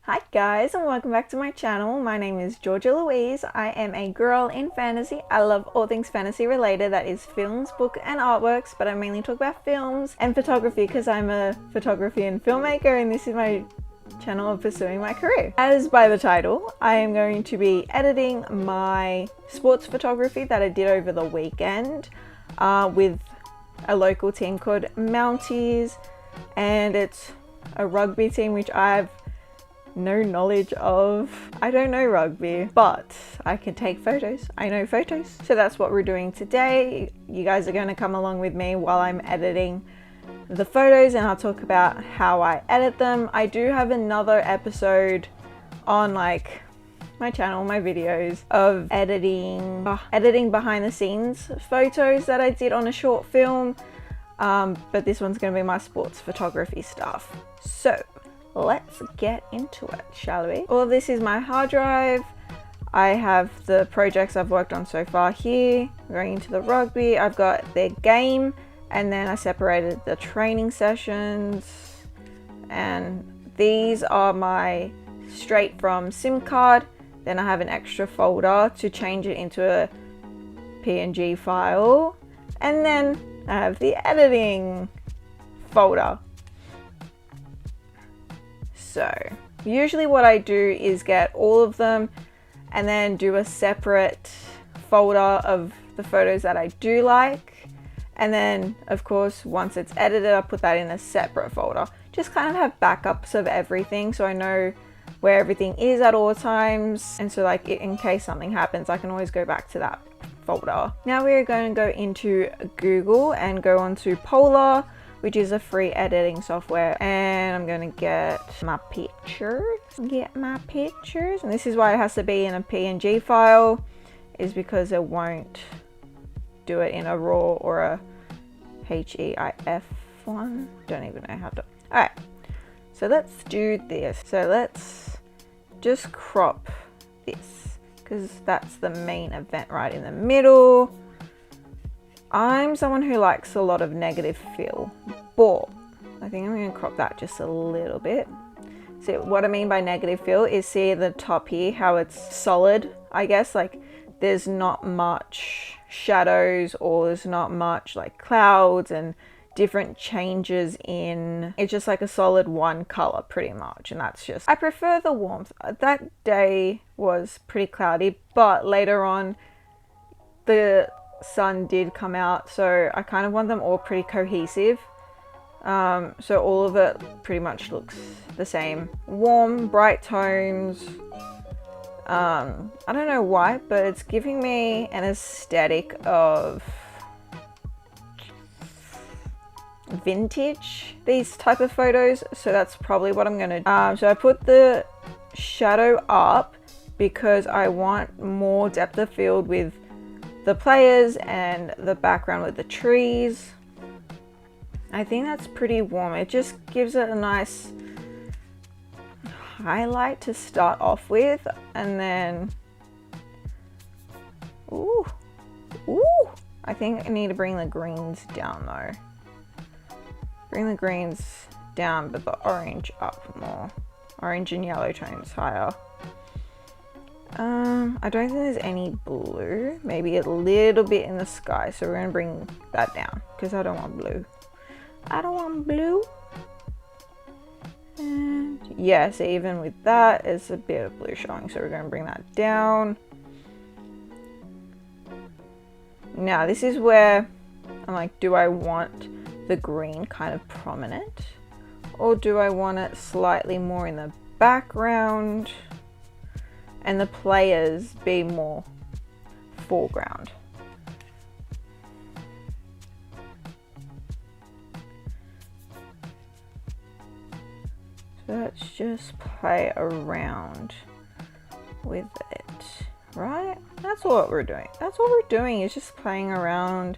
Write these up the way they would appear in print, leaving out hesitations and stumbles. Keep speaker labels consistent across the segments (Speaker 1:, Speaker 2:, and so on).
Speaker 1: Hi guys, and welcome back to my channel. My name is Georgia Louise. I am a girl in fantasy. I love all things fantasy related, that is films, book and artworks, but I mainly talk about films and photography because I'm a photography and filmmaker, and this is my channel of pursuing my career. As by the title, I am going to be editing my sports photography that I did over the weekend with a local team called Mounties, and it's a rugby team which I've no knowledge of. I don't know rugby, but I can take photos. I know photos. So that's what we're doing today. You guys are going to come along with me while I'm editing the photos, and I'll talk about how I edit them. I do have another episode on like my channel, my videos of editing behind the scenes photos that I did on a short film. But this one's going to be my sports photography stuff. So let's get into it, shall we? All of this is my hard drive. I have the projects I've worked on so far here. Going into the rugby, I've got their game, and then I separated the training sessions. And these are my straight from SIM card. Then I have an extra folder to change it into a PNG file. And then I have the editing folder. So usually what I do is get all of them and then do a separate folder of the photos that I do like. And then of course, once it's edited, I put that in a separate folder. Just kind of have backups of everything so I know where everything is at all times. And so like in case something happens, I can always go back to that folder. Now we're going to go into Google and go onto Polar, which is a free editing software, and I'm going to get my pictures. And this is why it has to be in a PNG file, is because it won't do it in a RAW or a HEIF one. Don't even know how to. All right, so let's do this. So let's just crop this because that's the main event right in the middle. I'm someone who likes a lot of negative fill, but I think I'm going to crop that just a little bit. So what I mean by negative fill is, see the top here, how it's solid, I guess, like there's not much shadows or there's not much like clouds and different changes in, it's just like a solid one color pretty much. And that's just, I prefer the warmth. That day was pretty cloudy, but later on the sun did come out, so I kind of want them all pretty cohesive. So all of it pretty much looks the same. Warm, bright tones. I don't know why, but it's giving me an aesthetic of vintage, these type of photos. So that's probably what I'm gonna do. So I put the shadow up because I want more depth of field with the players and the background with the trees. I think that's pretty warm. It just gives it a nice highlight to start off with, and then ooh, I think I need to bring the greens down though. Bring the greens down, but the orange up more. Orange and yellow tones higher. I don't think there's any blue, maybe a little bit in the sky, so we're going to bring that down because I don't want blue. And yeah, so even with that, it's a bit of blue showing, so we're going to bring that down. Now this is where I'm like, do I want the green kind of prominent, or do I want it slightly more in the background and the players be more foreground? So let's just play around with it, right? That's what we're doing. That's what we're doing, is just playing around,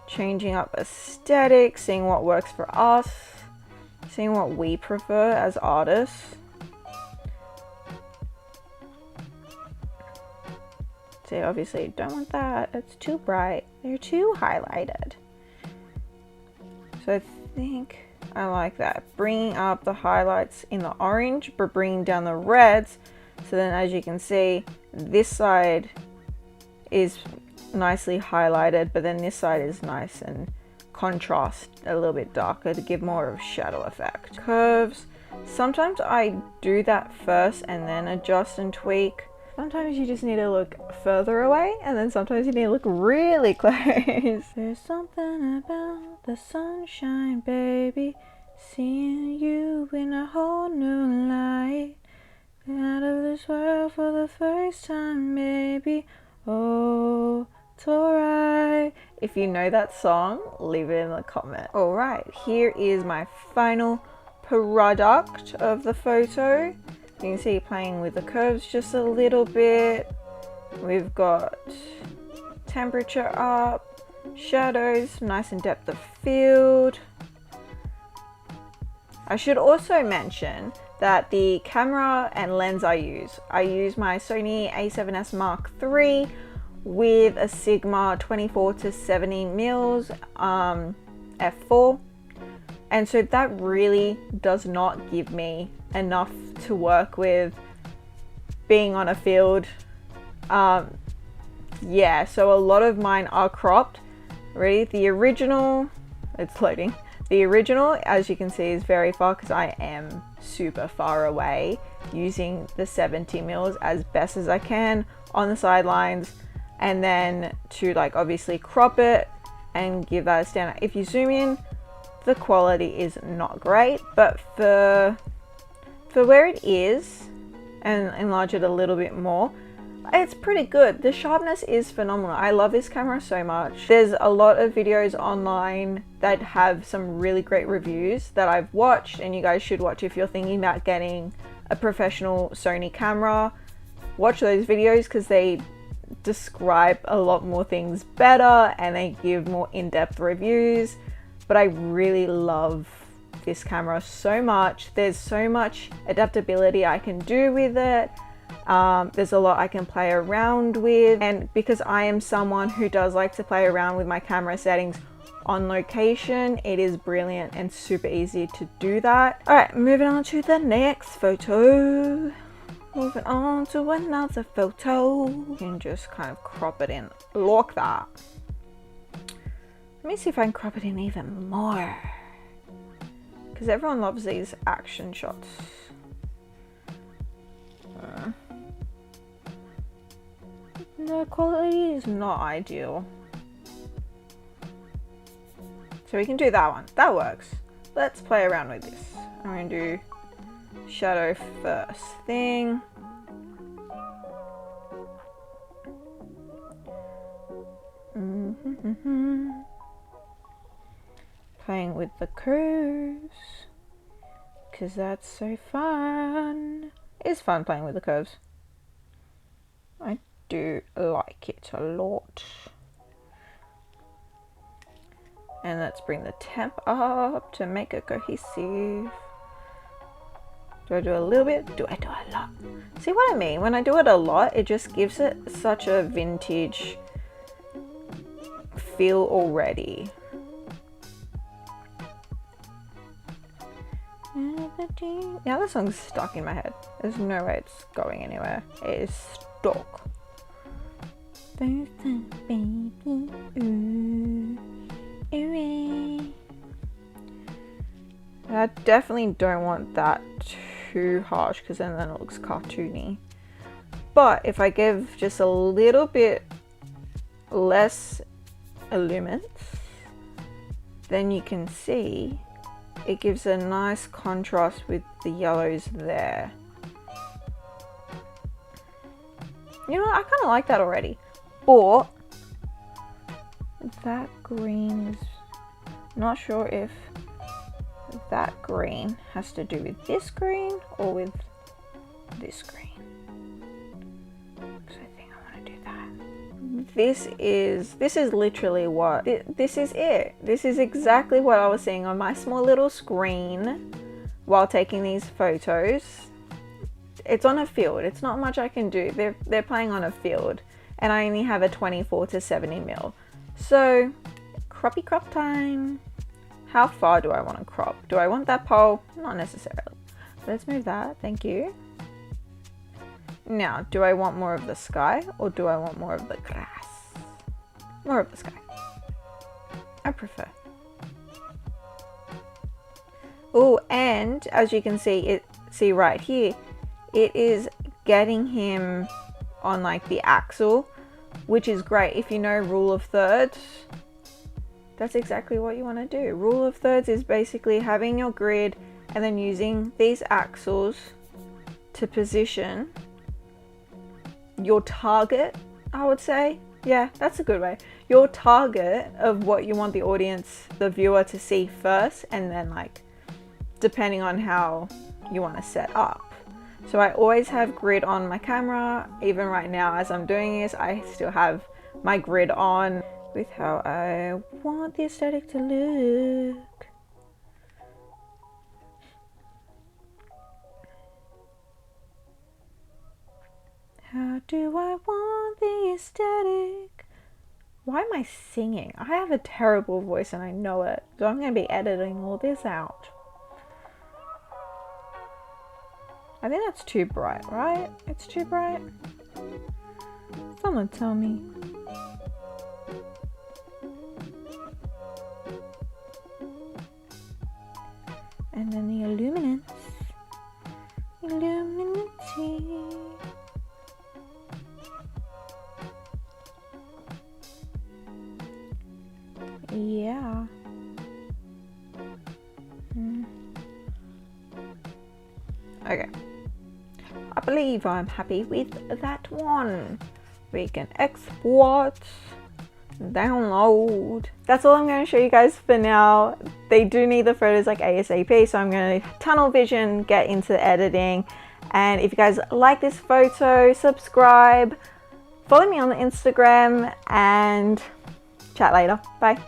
Speaker 1: changing up aesthetic, seeing what works for us, seeing what we prefer as artists. So obviously don't want that, it's too bright, they're too highlighted. So I think I like that. Bringing up the highlights in the orange, but bringing down the reds. So then as you can see, this side is nicely highlighted, but then this side is nice and contrast a little bit darker to give more of a shadow effect. Curves, sometimes I do that first and then adjust and tweak. Sometimes you just need to look further away, and then sometimes you need to look really close. There's something about the sunshine, baby, seeing you in a whole new light. Out of this world for the first time, maybe. Oh, it's alright. If you know that song, leave it in the comment. Alright, here is my final product of the photo. You can see playing with the curves just a little bit. We've got temperature up, shadows, nice and depth of field. I should also mention that the camera and lens I use my Sony a7S Mark III with a Sigma 24-70mm f4, and so that really does not give me enough to work with being on a field. Yeah, so a lot of mine are cropped. Ready? The original, it's loading. The original, as you can see, is very far because I am super far away, using the 70mm as best as I can on the sidelines, and then to like obviously crop it and give that a standout. If you zoom in, the quality is not great, but for where it is and enlarge it a little bit more, it's pretty good. The sharpness is phenomenal. I love this camera so much. There's a lot of videos online that have some really great reviews that I've watched, and you guys should watch if you're thinking about getting a professional Sony camera. Watch those videos because they describe a lot more things better and they give more in-depth reviews. But I really love this camera so much. There's so much adaptability I can do with it. There's a lot I can play around with, and because I am someone who does like to play around with my camera settings on location, it is brilliant and super easy to do that. Alright, moving on to the next photo. Moving on to another photo. You can just kind of crop it in like that. Let me see if I can crop it in even more, because everyone loves these action shots. The quality is not ideal, so we can do that one. That works. Let's play around with this. I'm going to do shadow first thing. Playing with the curves, because that's so fun. It's fun playing with the curves. I do like it a lot. And let's bring the temp up to make it cohesive. Do I do a little bit? Do I do a lot? See what I mean? When I do it a lot, it just gives it such a vintage feel already. Yeah, that song's stuck in my head. There's no way it's going anywhere. It is stuck. First time, baby, ooh, ooh. I definitely don't want that too harsh, because then it looks cartoony. But if I give just a little bit less illuminance, then you can see it gives a nice contrast with the yellows there. You know what? I kind of like that already. But that green is not sure if that green has to do with this green or with this green. So I think I want to do that. This is literally what this is it. This is exactly what I was seeing on my small little screen while taking these photos. It's on a field. It's not much I can do. They're playing on a field, and I only have a 24-70mm. So croppy crop time. how far do I want to crop? Do I want that pole? Not necessarily. Let's move that, thank you. Now, do I want more of the sky or do I want more of the grass? More of the sky. I prefer. Oh, and as you can see, see right here, it is getting him on like the axle, which is great. If you know rule of thirds, that's exactly what you want to do. Rule of thirds is basically having your grid and then using these axles to position your target, I would say. Yeah, that's a good way. Your target of what you want the audience, the viewer, to see first, and then like depending on how you want to set up. So I always have grid on my camera. Even right now as I'm doing this, I still have my grid on with how I want the aesthetic to look. How do I want the aesthetic? Why am I singing? I have a terrible voice and I know it. So I'm going to be editing all this out. I think that's too bright, right? It's too bright. Someone tell me. And then the illuminance. Illuminati. Yeah. Okay. I believe I'm happy with that one. We can export, download. That's all I'm going to show you guys for now. They do need the photos like ASAP, so I'm going to tunnel vision, get into editing. And if you guys like this photo, subscribe, follow me on the Instagram, and chat later. Bye.